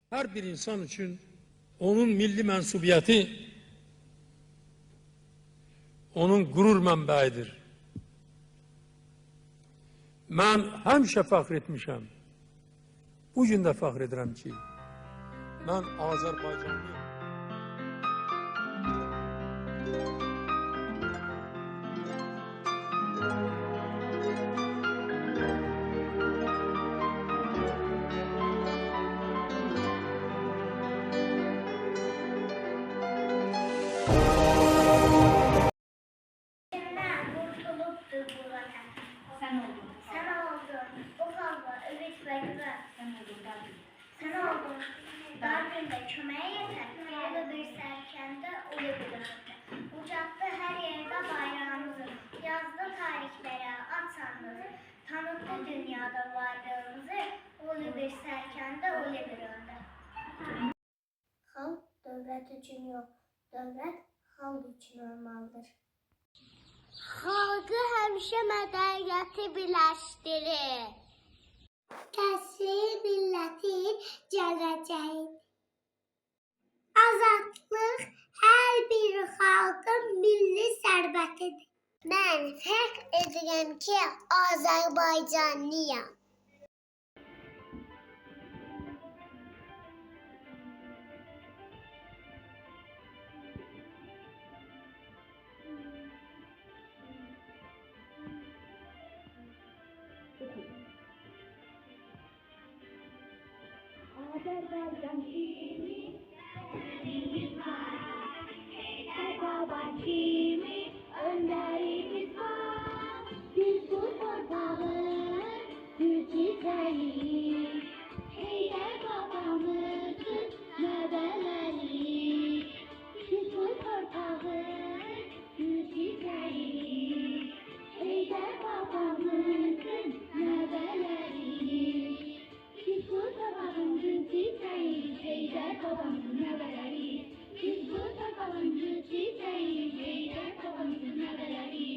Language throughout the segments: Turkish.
Her bir insan için onun milli mensubiyeti onun gurur mənbəyidir. Mən həmişə fəxr etmişəm. Bu gün də fəxr edirəm ki, mən Azərbaycanlıyım. Sen oldun. Sen oldun. Bu kavga, ümit ve güven. Sen oldun Dargın. Sen oldun. Dargın'da kömeğe yeter. Yolu bir serkende ulu bir dörtte. Uçattı her yerde bayrağımızı. Yazdı tarihlere at sandığı. Tanıttı dünyada varlığımızı. Ulu bir serkende ulu bir önde. Halk devlet için yok. Devlet halk için olmalıdır. Xalqı həmişə mədəniyyəti birləşdirir. Kəsri millətin gələcəyi. Azadlıq hər bir xalqın milli sərvətidir. Mən fəxr edirəm ki, Azərbaycanlıyam. Azerbaycan kimi, önderimiz var. Her baba kimi, önderimiz var. Biz bu torpağın gücüdeyiz. Heyder babamızın nəvələri. Biz bu torpağın gücüdeyiz. Heyder babamızın nəvələri. Biz bu torpağın gücüdeyiz. Heyder babamızın nəvələri. Biz bu torpağın gücüdeyiz. Heyder babamızın nəvələri.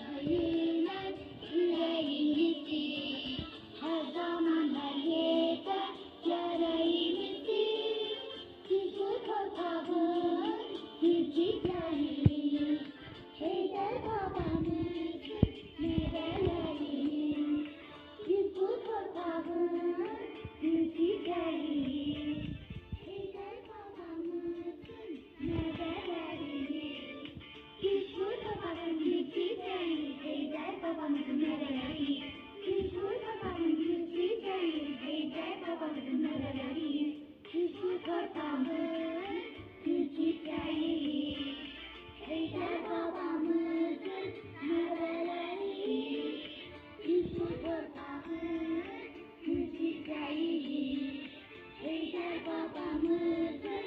Sayılan yüreğimizi, her zaman her yerde yüreğimizi. Biz bu torpağın gücüdeyiz. Heyder babamızın nəvələri. Biz bu torpağın gücüdeyiz. Heyder babamızın nəvələri. Biz bu torpağın gücüdeyiz. Heyder babamızın nəvələri. Biz bu torpağın gücüdeyiz. Heyder babamızın nəvələri. Biz bu torpağın gücüdeyiz. Heyder babamızın nəvələri. Biz bu torpağın gücüdeyiz. Heyder babamızın